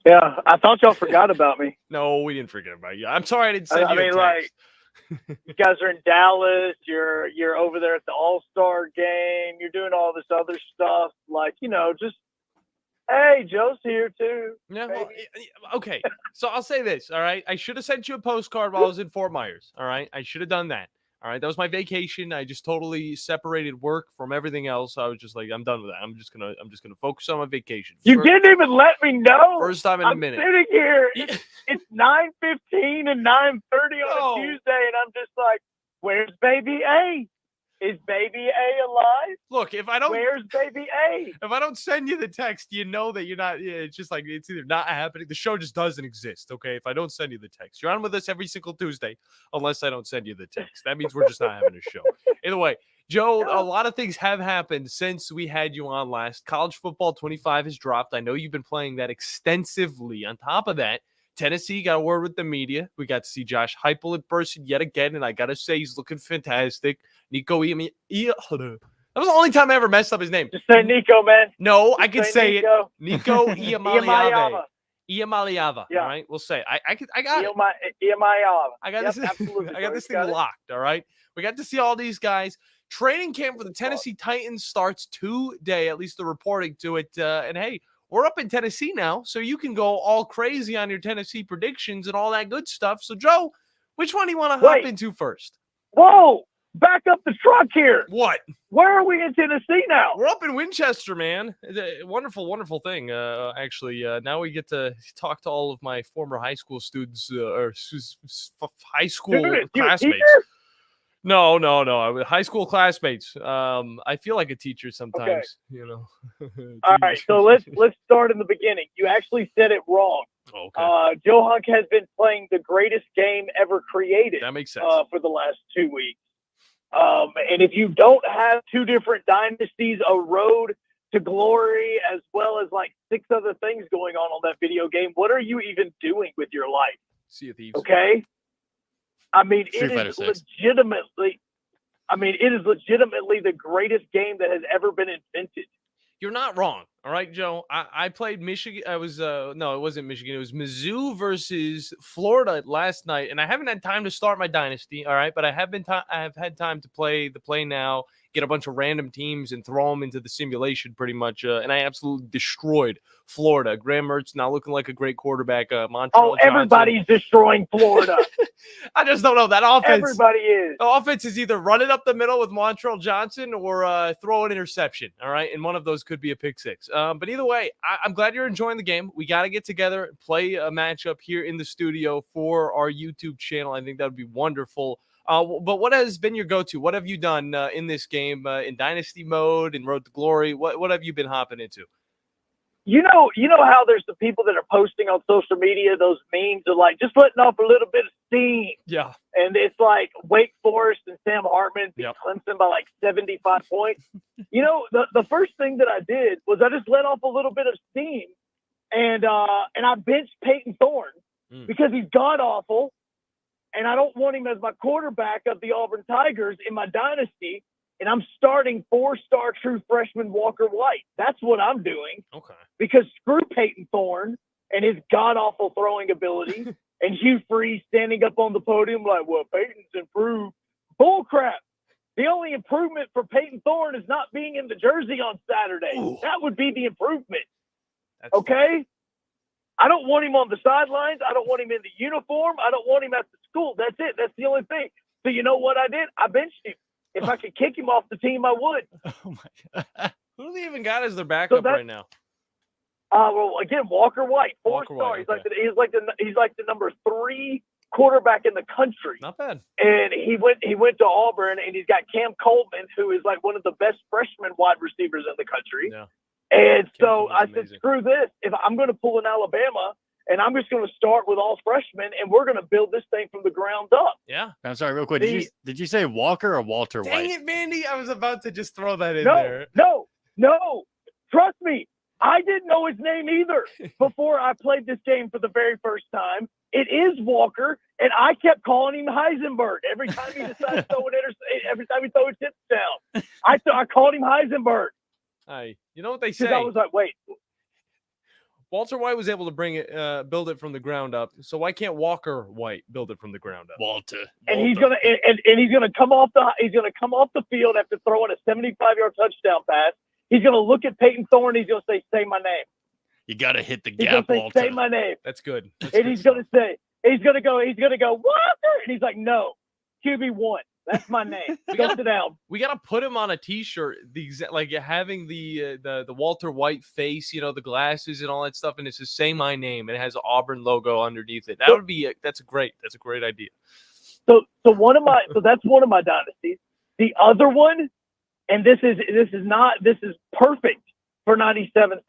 Speaker 21: Yeah, I thought y'all forgot about me.
Speaker 2: No, we didn't forget about you. I'm sorry I didn't send you a text.
Speaker 21: Like, you guys are in Dallas. You're over there at the All-Star game. You're doing all this other stuff. Like, just, hey, Joe's here too.
Speaker 2: Yeah, well, okay. So I'll say this, all right? I should have sent you a postcard while I was in Fort Myers, all right? I should have done that. All right, that was my vacation. I just totally separated work from everything else. I was just like, I'm done with that. I'm just gonna focus on my vacation.
Speaker 21: You didn't even let me know.
Speaker 2: First time in a minute.
Speaker 21: I'm sitting here. It's 9:15 and 9:30 on a Tuesday, and I'm just like, "Where's Baby A? Is Baby A alive?
Speaker 2: Look,
Speaker 21: where's Baby A?
Speaker 2: If I don't send you the text, you know that you're not. It's just like it's either not happening. The show just doesn't exist. Okay, if I don't send you the text, you're on with us every single Tuesday, unless I don't send you the text. That means we're just not having a show. Either way, Joe, a lot of things have happened since we had you on last. College football 25 has dropped. I know you've been playing that extensively. On top of that, Tennessee got a word with the media. We got to see Josh Heupel in person yet again, and I got to say he's looking fantastic. Nico that was the only time I ever messed up his name.
Speaker 21: Just say Nico, man.
Speaker 2: No,
Speaker 21: Just
Speaker 2: I can say
Speaker 21: Nico.
Speaker 2: it. Nico Iamaleava. Iamaleava.
Speaker 21: Yeah.
Speaker 2: All right, we'll say. I got it.
Speaker 21: Iamaleava.
Speaker 2: I got this. I got this thing locked. All right. We got to see all these guys. Training camp for the Tennessee Titans starts today, at least the reporting to it. And hey, we're up in Tennessee now, so you can go all crazy on your Tennessee predictions and all that good stuff. So, Joe, which one do you want to hop into first?
Speaker 21: Whoa! Back up the truck here.
Speaker 2: What?
Speaker 21: Where are we in Tennessee now?
Speaker 2: We're up in Winchester, man. It's a wonderful, wonderful thing. Actually, now we get to talk to all of my former high school students or high school classmates. No. High school classmates. I feel like a teacher sometimes,
Speaker 21: All right, so let's start in the beginning. You actually said it wrong.
Speaker 2: Okay.
Speaker 21: Joe Hunk has been playing the greatest game ever created.
Speaker 2: That makes sense.
Speaker 21: For the last 2 weeks. And if you don't have two different dynasties, a road to glory, as well as like 6 other things going on that video game, what are you even doing with your life?
Speaker 2: Sea of Thieves.
Speaker 21: Okay. I mean,
Speaker 2: Street
Speaker 21: it
Speaker 2: Fighter
Speaker 21: is
Speaker 2: 6.
Speaker 21: legitimately the greatest game that has ever been invented.
Speaker 2: You're not wrong. All right, Joe. I played Michigan. I was no, it wasn't Michigan. It was Mizzou versus Florida last night, and I haven't had time to start my dynasty. All right, but I have had time to play the play now, get a bunch of random teams and throw them into the simulation pretty much. And I absolutely destroyed Florida. Graham Mertz now looking like a great quarterback. Montreal
Speaker 21: everybody's destroying Florida.
Speaker 2: I just don't know that offense.
Speaker 21: Everybody is.
Speaker 2: The offense is either running up the middle with Montreal Johnson or throw an interception. All right, and one of those could be a pick six. But either way, I'm glad you're enjoying the game. We got to get together and play a matchup here in the studio for our YouTube channel. I think that would be wonderful. But what has been your go-to? What have you done in this game in Dynasty mode, in Road to Glory? What have you been hopping into?
Speaker 21: You know how there's the people that are posting on social media, those memes are like just letting off a little bit of steam.
Speaker 2: Yeah.
Speaker 21: And it's like Wake Forest and Sam Hartman beat Clemson by like 75 points. The first thing that I did was I just let off a little bit of steam and I benched Peyton Thorne because he's god awful. And I don't want him as my quarterback of the Auburn Tigers in my dynasty. And I'm starting 4-star true freshman Walker White. That's what I'm doing.
Speaker 2: Okay.
Speaker 21: Because screw Peyton Thorne and his god-awful throwing ability and Hugh Freeze standing up on the podium like, well, Peyton's improved. Bull crap. The only improvement for Peyton Thorne is not being in the jersey on Saturday. Ooh. That would be the improvement. Okay? I don't want him on the sidelines. I don't want him in the uniform. I don't want him at the school. That's it. That's the only thing. So you know what I did? I benched him. If I could kick him off the team, I would.
Speaker 2: Oh my God. Who do they even got as their backup right now?
Speaker 21: Well, again, Walker White, 4-star.
Speaker 2: White, okay.
Speaker 21: He's like the number 3 quarterback in the country.
Speaker 2: Not bad.
Speaker 21: And he went to Auburn, and he's got Cam Coleman, who is like one of the best freshman wide receivers in the country.
Speaker 2: Yeah.
Speaker 21: And so I said, screw this. If I'm going to pull an Alabama, and I'm just going to start with all freshmen, and we're going to build this thing from the ground up.
Speaker 2: Yeah.
Speaker 3: I'm sorry, real quick. Did you say Walker or Walter White?
Speaker 2: Dang it, Vandy. I was about to just throw that in there.
Speaker 21: No. Trust me. I didn't know his name either before I played this game for the very first time. It is Walker, and I kept calling him Heisenberg every time he decided to throw every time he throw a touchdown. I called him Heisenberg.
Speaker 2: Hey, you know what they say?
Speaker 21: I was like, wait.
Speaker 2: Walter White was able to build it from the ground up. So why can't Walker White build it from the ground up?
Speaker 3: Walter.
Speaker 21: And he's gonna come off the field after throwing a 75-yard touchdown pass. He's gonna look at Peyton Thorne. He's gonna say my name.
Speaker 3: You got to hit the
Speaker 21: He's
Speaker 3: gap,
Speaker 21: gonna
Speaker 3: Walter.
Speaker 21: say my name.
Speaker 2: That's good.
Speaker 21: He's gonna go Walter, and he's like, no, QB1. That's my name. Go sit down.
Speaker 2: We got to put him on a T-shirt. Like having the Walter White face, the glasses and all that stuff, and it's just say my name, and it has an Auburn logo underneath it. That's a great idea.
Speaker 21: So that's one of my dynasties. The other one, and this is perfect for 97.7.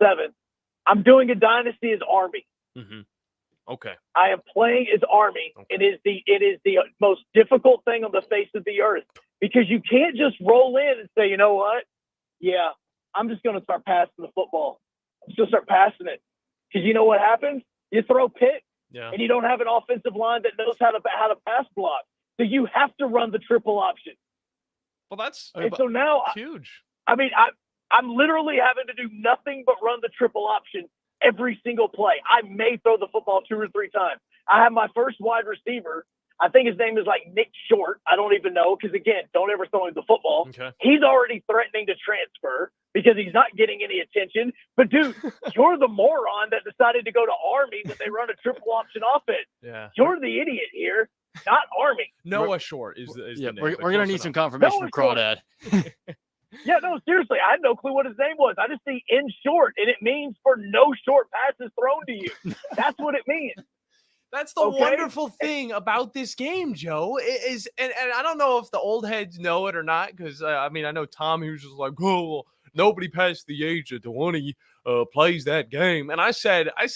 Speaker 21: I'm doing a dynasty as Army.
Speaker 2: Mm-hmm. Okay.
Speaker 21: I am playing as Army. Okay. It is the most difficult thing on the face of the earth because you can't just roll in and say, you know what? Yeah, I'm just going to start passing the football. I'm just going to start passing it. Because you know what happens? You throw pick, and you don't have an offensive line that knows how to pass block. So you have to run the triple option.
Speaker 2: Well, that's
Speaker 21: so now
Speaker 2: huge.
Speaker 21: I mean, I'm literally having to do nothing but run the triple option every single play. I may throw the football 2 or 3 times. I have my first wide receiver. I think his name is like Nick Short. I don't even know because, again, don't ever throw him the football.
Speaker 2: Okay.
Speaker 21: He's already threatening to transfer because he's not getting any attention. But, dude, you're the moron that decided to go to Army when they run a triple option offense.
Speaker 2: Yeah.
Speaker 21: You're the idiot here, not Army.
Speaker 2: Noah Short is the name.
Speaker 3: We're going to need some confirmation from Crawdad.
Speaker 21: Yeah, no, seriously, I had no clue what his name was. I just see in short, and it means for no short passes thrown to you. That's what it means.
Speaker 2: That's the wonderful thing about this game, Joe. And I don't know if the old heads know it or not, because I know Tom, he was just like, oh, well, nobody past the age of 20 plays that game. And I said, I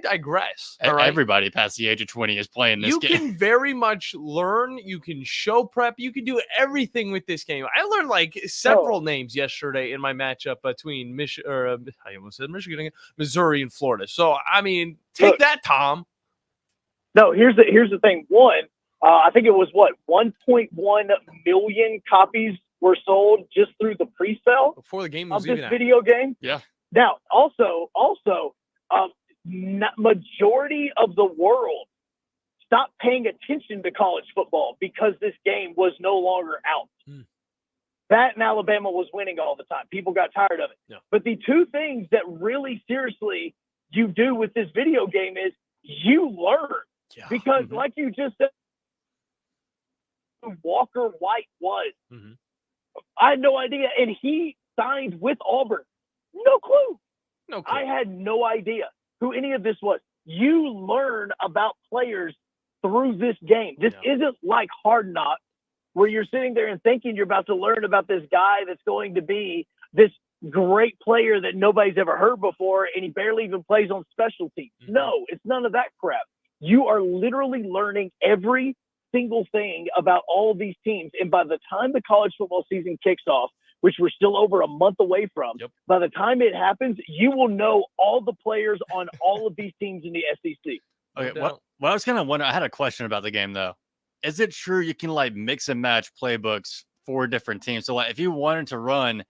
Speaker 2: digress. All right?
Speaker 3: Everybody past the age of 20 is playing this game.
Speaker 2: You can very much learn. You can show prep. You can do everything with this game. I learned like several names yesterday in my matchup between Missouri and Florida. So, I mean, take that, Tom.
Speaker 21: No, here's the thing. One, I think it was 1.1 million copies were sold just through the pre-sale
Speaker 2: before the game was
Speaker 21: of this
Speaker 2: even
Speaker 21: video game.
Speaker 2: Yeah.
Speaker 21: Now, also, majority of the world stopped paying attention to college football because this game was no longer out. That and Alabama was winning all the time. People got tired of it.
Speaker 2: Yeah.
Speaker 21: But the two things that really seriously you do with this video game is you learn.
Speaker 2: Yeah.
Speaker 21: Because like you just said, Walker White was.
Speaker 2: Mm-hmm.
Speaker 21: I had no idea. And he signed with Auburn. No clue.
Speaker 2: No clue.
Speaker 21: I had no idea who any of this was. You learn about players through this game. This isn't like Hard Knocks where you're sitting there and thinking you're about to learn about this guy that's going to be this great player that nobody's ever heard before and he barely even plays on special teams.
Speaker 2: Mm-hmm.
Speaker 21: No, it's none of that crap. You are literally learning every single thing about all of these teams. And by the time the college football season kicks off, which we're still over a month away from, by the time it happens, you will know all the players on all of these teams in the SEC.
Speaker 3: Okay, well, I was kind of wondering, I had a question about the game, though. Is it true you can, like, mix and match playbooks for different teams? So, like, if you wanted to run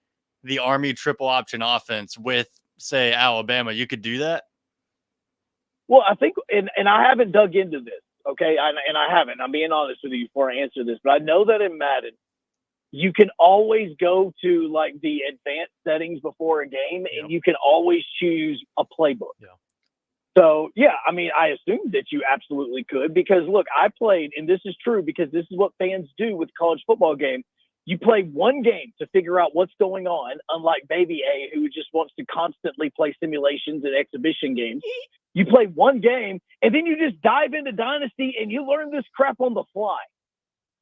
Speaker 3: the Army triple option offense with, say, Alabama, you could do that?
Speaker 21: Well, I think, and I haven't dug into this, okay? And I haven't. I'm being honest with you before I answer this. But I know that in Madden, you can always go to, like, the advanced settings before a game, and you can always choose a playbook.
Speaker 2: Yeah.
Speaker 21: So, yeah, I mean, I assumed that you absolutely could because, look, I played, and this is true because this is what fans do with college football game. You play one game to figure out what's going on, unlike Baby A, who just wants to constantly play simulations and exhibition games. You play one game, and then you just dive into Dynasty, and you learn this crap on the fly.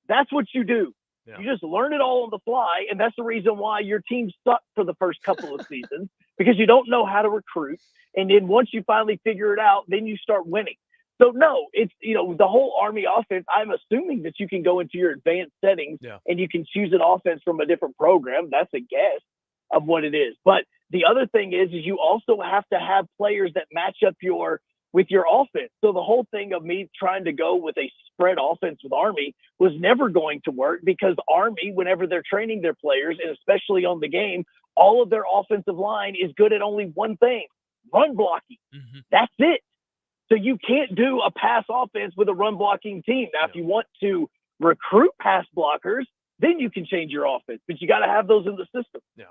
Speaker 21: That's what you do.
Speaker 2: Yeah.
Speaker 21: You just learn it all on the fly, and that's the reason why your team sucked for the first couple of seasons because you don't know how to recruit. And then once you finally figure it out, then you start winning. So no, it's, the whole Army offense, I'm assuming that you can go into your advanced settings and you can choose an offense from a different program. That's a guess of what it is. But the other thing is you also have to have players that match up with your offense. So the whole thing of me trying to go with a spread offense with Army was never going to work, because Army, whenever they're training their players, and especially on the game, all of their offensive line is good at only one thing: run blocking. That's it. So you can't do a pass offense with a run blocking team. Now, if you want to recruit pass blockers, then you can change your offense, but you got to have those in the system.
Speaker 2: Yeah.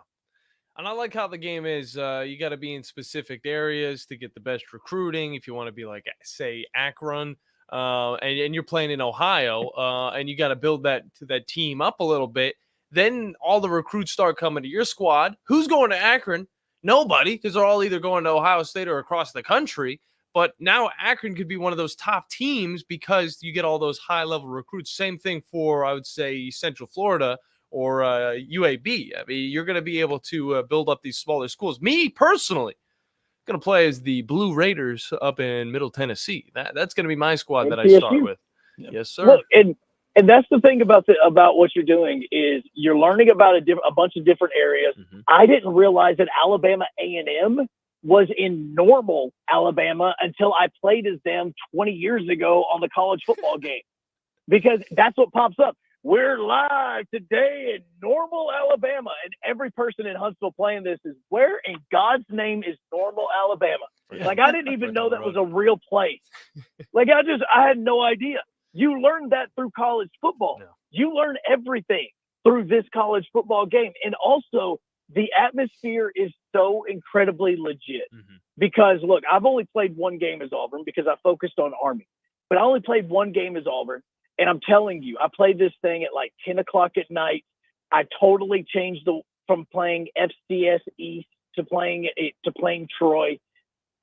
Speaker 2: And I like how the game is, you got to be in specific areas to get the best recruiting. If you want to be like, say, Akron, and you're playing in Ohio, and you got to build that team up a little bit, then all the recruits start coming to your squad. Who's going to Akron? Nobody, because they're all either going to Ohio State or across the country. But now Akron could be one of those top teams because you get all those high-level recruits. Same thing for, I would say, Central Florida or UAB. I mean, you're going to be able to build up these smaller schools. Me, personally, going to play as the Blue Raiders up in Middle Tennessee. That's going to be my squad that I start with. Yes, sir.
Speaker 21: Look, and that's the thing about what you're doing is you're learning about a bunch of different areas. I didn't realize that Alabama A&M was in Normal, Alabama, until I played as them 20 years ago on the college football game, because that's what pops up. We're live today in Normal, Alabama. And every person in Huntsville playing this is, where in God's name is Normal, Alabama? Like, I didn't even know that was a real place. Like, I had no idea. You learned that through college football. You learn everything through this college football game. And also, the atmosphere is so incredibly legit, because look, I've only played one game as Auburn because I focused on Army, but I only played one game as Auburn. And I'm telling you, I played this thing at like 10 o'clock at night. I totally changed from playing FCS East to playing Troy.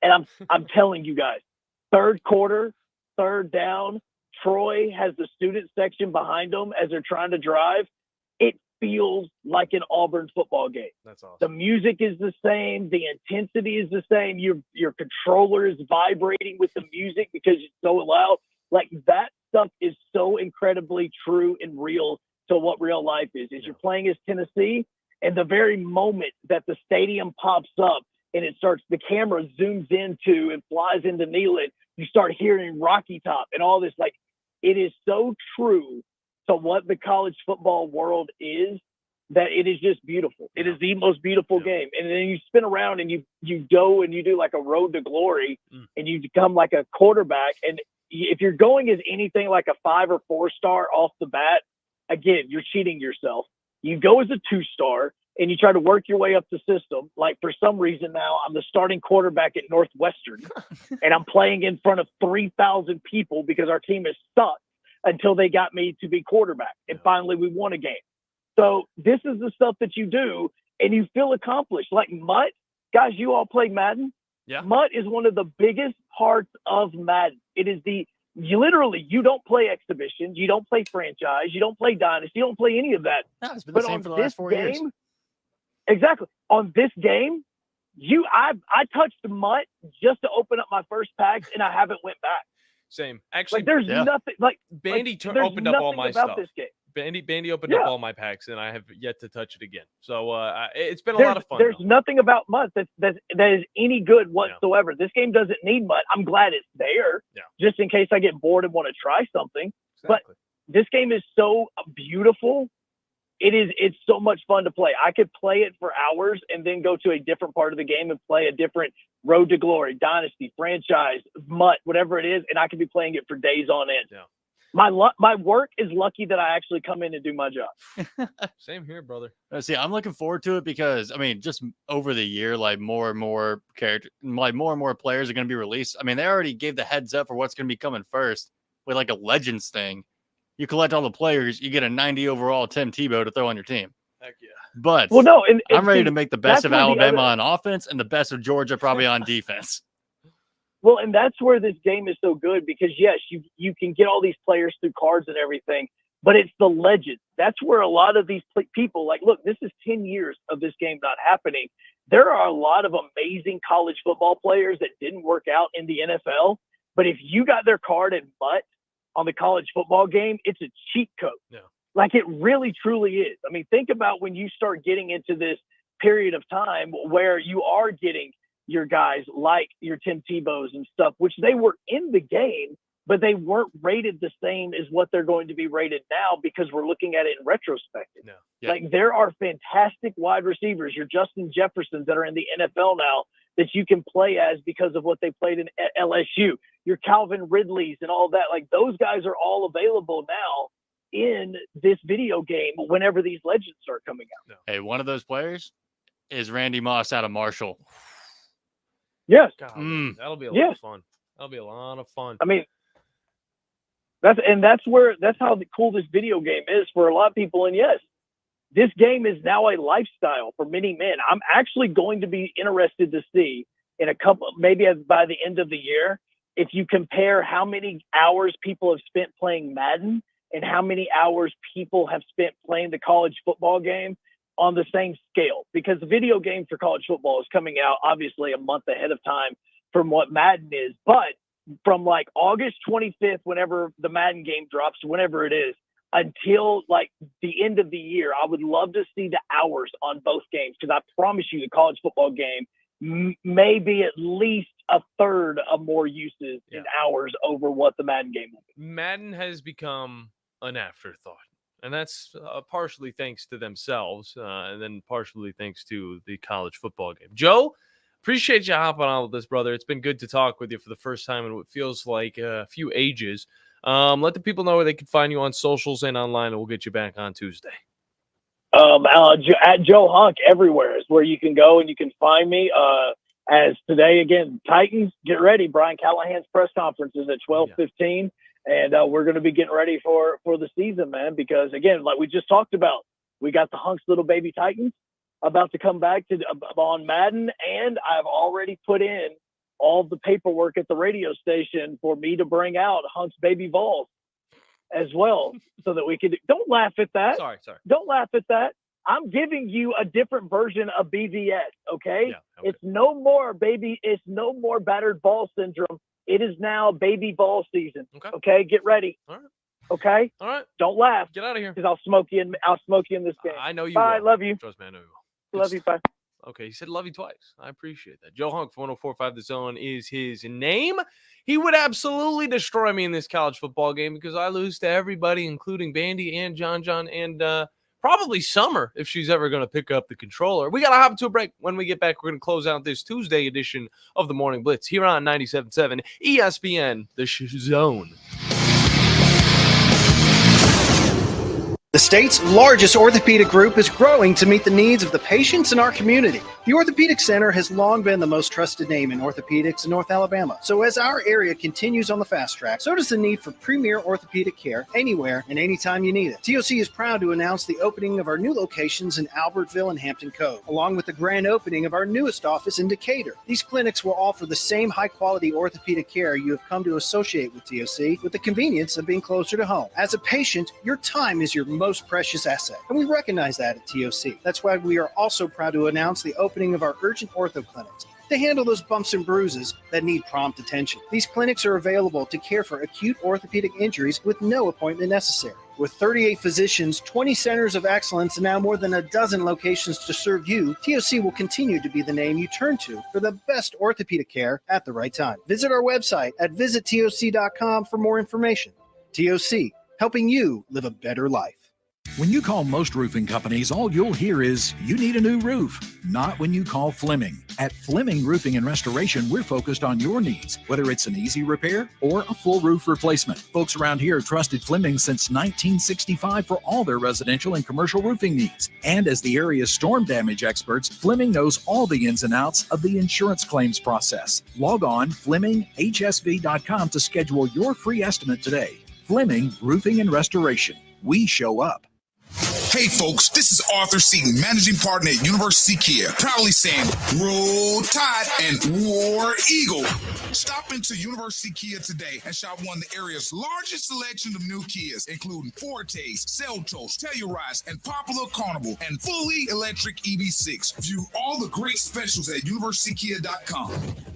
Speaker 21: And I'm telling you guys, third quarter, third down, Troy has the student section behind them as they're trying to drive. It feels like an Auburn football game.
Speaker 2: That's awesome.
Speaker 21: The music is the same. The intensity is the same. Your controller is vibrating with the music because it's so loud. Like, that stuff is so incredibly true and real to what real life is. You're playing as Tennessee, and the very moment that the stadium pops up and the camera zooms into and flies into Neyland, you start hearing Rocky Top and all this. Like, it is so true to what the college football world is that it is just beautiful. It is the most beautiful game. And then you spin around and you go and you do like a road to glory and you become like a quarterback. And if you're going as anything like a 5 or 4-star off the bat, again, you're cheating yourself. You go as a 2-star and you try to work your way up the system. Like, for some reason now I'm the starting quarterback at Northwestern and I'm playing in front of 3,000 people because our team has sucked until they got me to be quarterback. And finally we won a game. So this is the stuff that you do and you feel accomplished. Like Mutt, guys, you all play Madden.
Speaker 2: Yeah.
Speaker 21: Mutt is one of the biggest parts of Madden. It is you don't play exhibition, you don't play franchise, you don't play dynasty, you don't play any of that.
Speaker 3: No, it's been
Speaker 21: but
Speaker 3: the same
Speaker 21: on
Speaker 3: for the
Speaker 21: this
Speaker 3: last 4
Speaker 21: game,
Speaker 3: years.
Speaker 21: Exactly. On this game, I touched Mutt just to open up my first packs, and I haven't went back.
Speaker 2: Same. Actually,
Speaker 21: Like, there's nothing like
Speaker 2: Bandy
Speaker 21: there's
Speaker 2: opened up all
Speaker 21: nothing
Speaker 2: my
Speaker 21: about
Speaker 2: stuff.
Speaker 21: this game.
Speaker 2: Bandy opened up all my packs, and I have yet to touch it again. So it's been a lot of fun.
Speaker 21: There's nothing about Mutt that is any good whatsoever. This game doesn't need Mutt. I'm glad it's there, just in case I get bored and want to try something. But this game is so beautiful. It's so much fun to play. I could play it for hours and then go to a different part of the game and play a different Road to Glory, Dynasty, Franchise, Mutt, whatever it is, and I could be playing it for days on end.
Speaker 2: Yeah.
Speaker 21: My work is lucky that I actually come in and do my job.
Speaker 2: Same here, brother.
Speaker 3: See, I'm looking forward to it because, I mean, just over the year, like more and more players are going to be released. I mean, they already gave the heads up for what's going to be coming first with like a Legends thing. You collect all the players, you get a 90 overall Tim Tebow to throw on your team.
Speaker 2: Heck yeah.
Speaker 3: But I'm ready to make the best of Alabama on offense and the best of Georgia probably on defense.
Speaker 21: Well, and that's where this game is so good because, yes, you can get all these players through cards and everything, but it's the legends. that's where a lot of these people, like, look, this is 10 years of this game not happening. There are a lot of amazing college football players that didn't work out in the NFL, but if you got their card in butt on the college football game, it's a cheat code.
Speaker 2: Yeah.
Speaker 21: Like, it really, truly is. I mean, think about when you start getting into this period of time where you are getting your guys like your Tim Tebow's and stuff, which they were in the game, but they weren't rated the same as what they're going to be rated now because we're looking at it in retrospective.
Speaker 2: No. Yeah.
Speaker 21: Like, there are fantastic wide receivers, your Justin Jeffersons that are in the NFL now that you can play as because of what they played in LSU, your Calvin Ridleys and all that. Like, those guys are all available now in this video game whenever these legends start coming out.
Speaker 3: Hey, one of those players is Randy Moss out of Marshall.
Speaker 21: Yes.
Speaker 2: That'll be a lot of fun. That'll be a lot of fun.
Speaker 21: I mean, that's how cool this video game is for a lot of people. And yes, this game is now a lifestyle for many men. I'm actually going to be interested to see in a couple, maybe by the end of the year, if you compare how many hours people have spent playing Madden and how many hours people have spent playing the college football game on the same scale, because the video game for college football is coming out obviously a month ahead of time from what Madden is. But from like August 25th, whenever the Madden game drops, whenever it is, until like the end of the year, I would love to see the hours on both games, because I promise you the college football game may be at least a third of more uses in hours over what the Madden game will be.
Speaker 2: Madden has become an afterthought, and that's partially thanks to themselves, and then partially thanks to the college football game. Joe, appreciate you hopping on with this, brother. It's been good to talk with you for the first time in what feels like a few ages. Let the people know where they can find you on socials and online, and we'll get you back on Tuesday.
Speaker 21: At Joe Hunk everywhere is where you can go and you can find me. As today, again, Titans, get ready. Brian Callahan's press conference is at 12:15, and we're going to be getting ready for the season, man, because, again, like we just talked about, we got the Hunk's Little Baby Titans about to come back on Madden, and I've already put in all the paperwork at the radio station for me to bring out Hunk's Baby Vols as well, so that we could. Don't laugh at that.
Speaker 2: Sorry.
Speaker 21: Don't laugh at that. I'm giving you a different version of BVS, okay?
Speaker 2: Yeah, okay.
Speaker 21: It's no more battered ball syndrome. It is now baby ball season. Okay? Get ready.
Speaker 2: All right.
Speaker 21: Okay?
Speaker 2: All right.
Speaker 21: Don't laugh.
Speaker 2: Get out of here.
Speaker 21: Because I'll smoke you in this game.
Speaker 2: I know you
Speaker 21: Bye.
Speaker 2: will.
Speaker 21: Love you.
Speaker 2: Trust me, I know you will.
Speaker 21: Love you. Bye.
Speaker 2: Okay, he said love you twice. I appreciate that. Joe Hunk, 104.5 The Zone is his name. He would absolutely destroy me in this college football game because I lose to everybody, including Bandy and John, and probably Summer if she's ever going to pick up the controller. We got to hop to a break. When we get back, we're going to close out this Tuesday edition of the Morning Blitz here on 97.7 ESPN, The Zone.
Speaker 4: The state's largest orthopedic group is growing to meet the needs of the patients in our community. The Orthopedic Center has long been the most trusted name in orthopedics in North Alabama. So as our area continues on the fast track, so does the need for premier orthopedic care anywhere and anytime you need it. TOC is proud to announce the opening of our new locations in Albertville and Hampton Cove, along with the grand opening of our newest office in Decatur. These clinics will offer the same high-quality orthopedic care you have come to associate with TOC, with the convenience of being closer to home. As a patient, your time is your most precious asset, and we recognize that at TOC. That's why we are also proud to announce the opening of our urgent ortho clinics to handle those bumps and bruises that need prompt attention. These clinics are available to care for acute orthopedic injuries with no appointment necessary. With 38 physicians, 20 centers of excellence, and now more than a dozen locations to serve you, TOC will continue to be the name you turn to for the best orthopedic care at the right time. Visit our website at visittoc.com for more information. TOC, helping you live a better life.
Speaker 8: When you call most roofing companies, all you'll hear is, you need a new roof. Not when you call Fleming. At Fleming Roofing and Restoration, we're focused on your needs, whether it's an easy repair or a full roof replacement. Folks around here trusted Fleming since 1965 for all their residential and commercial roofing needs. And as the area's storm damage experts, Fleming knows all the ins and outs of the insurance claims process. Log on FlemingHSV.com to schedule your free estimate today. Fleming Roofing and Restoration. We show up.
Speaker 9: Hey folks, this is Arthur Seaton, managing partner at University Kia, proudly saying Roll Tide and War Eagle. Stop into University Kia today and shop one of the area's largest selection of new Kias, including Fortes, Seltos, Telluride, and Popular Carnival, and fully electric EV6. View all the great specials at universitykia.com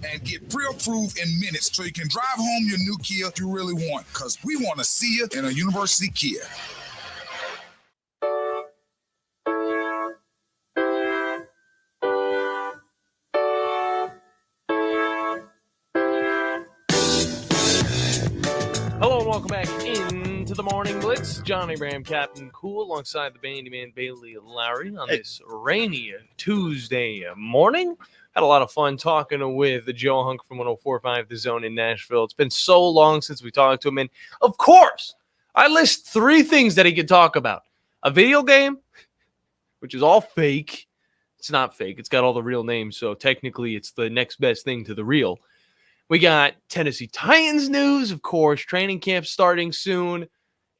Speaker 9: and get pre-approved in minutes so you can drive home your new Kia you really want, because we want to see you in a University Kia.
Speaker 2: Hello and welcome back into the Morning Blitz. John Abraham, Captain Cool, alongside the Bandiman, Bailey Lowery on this rainy Tuesday morning. Had a lot of fun talking with Joe Hunk from 104.5 The Zone in Nashville. It's been so long since we talked to him. And, of course, I list 3 things that he could talk about. A video game, which is all fake. It's not fake. It's got all the real names, so technically it's the next best thing to the real. We got Tennessee Titans news, of course, training camp starting soon,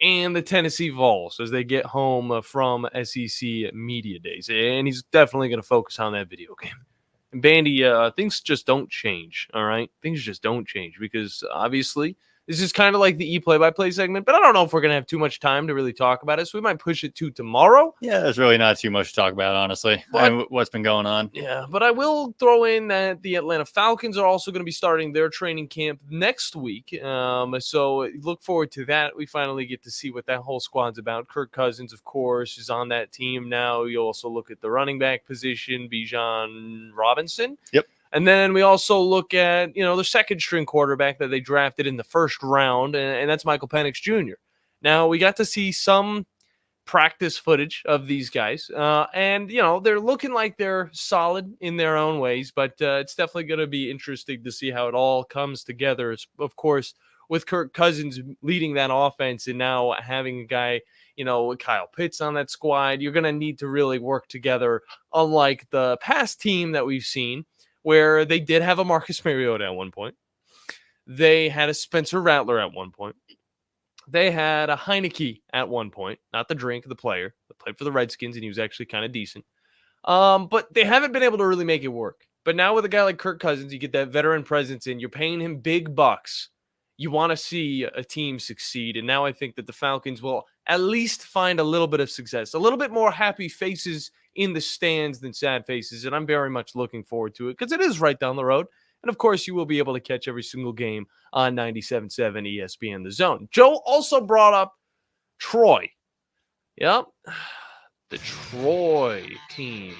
Speaker 2: and the Tennessee Vols as they get home from SEC Media Days. And he's definitely going to focus on that video game. And Bandy, things just don't change, all right? Things just don't change because obviously this is kind of like the play-by-play segment, but I don't know if we're going to have too much time to really talk about it, so we might push it to tomorrow.
Speaker 3: Yeah, there's really not too much to talk about, honestly. What's been going on.
Speaker 2: Yeah, but I will throw in that the Atlanta Falcons are also going to be starting their training camp next week, so look forward to that. We finally get to see what that whole squad's about. Kirk Cousins, of course, is on that team now. You also look at the running back position, Bijan Robinson.
Speaker 3: Yep.
Speaker 2: And then we also look at, the second-string quarterback that they drafted in the first round, and that's Michael Penix Jr. Now, we got to see some practice footage of these guys, and, they're looking like they're solid in their own ways, but it's definitely going to be interesting to see how it all comes together. It's, of course, with Kirk Cousins leading that offense and now having a guy, Kyle Pitts on that squad, you're going to need to really work together, unlike the past team that we've seen, where they did have a Marcus Mariota at one point. They had a Spencer Rattler at one point. They had a Heineke at one point, not the drink, the player that played for the Redskins, and he was actually kind of decent. But they haven't been able to really make it work. But now with a guy like Kirk Cousins, you get that veteran presence in, you're paying him big bucks. You want to see a team succeed, and now I think that the Falcons will at least find a little bit of success, a little bit more happy faces in the stands than sad faces, and I'm very much looking forward to it because it is right down the road. And, of course, you will be able to catch every single game on 97.7 ESPN The Zone. Joe also brought up Troy. Yep, the Troy team.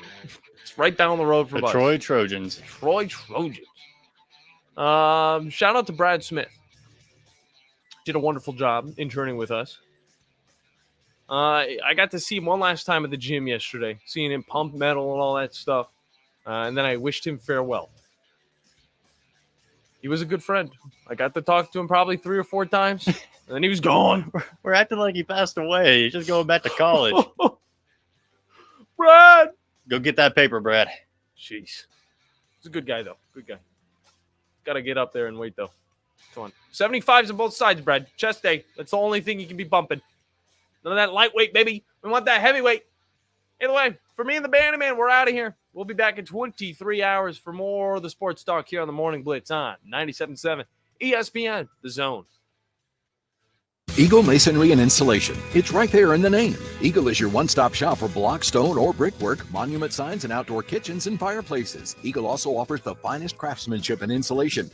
Speaker 2: It's right down the road from us.
Speaker 3: Troy Trojans.
Speaker 2: Troy Trojans. Shout out to Brad Smith. Did a wonderful job interning with us. I got to see him one last time at the gym yesterday, seeing him pump metal and all that stuff. And then I wished him farewell. He was a good friend. I got to talk to him probably 3 or 4 times, and then he was gone.
Speaker 3: We're acting like he passed away. He's just going back to college.
Speaker 2: Brad!
Speaker 3: Go get that paper, Brad.
Speaker 2: Jeez. He's a good guy, though. Good guy. Got to get up there and wait, though. Come on. 75s on both sides, Brad. Chest day. That's the only thing you can be bumping. None of that lightweight, baby. We want that heavyweight. Either way, for me and the Bandiman, we're out of here. We'll be back in 23 hours for more of the sports talk here on the Morning Blitz on 97.7 ESPN, The Zone.
Speaker 8: Eagle Masonry and Installation. It's right there in the name. Eagle is your one-stop shop for block, stone, or brickwork, monument signs, and outdoor kitchens and fireplaces. Eagle also offers the finest craftsmanship and insulation.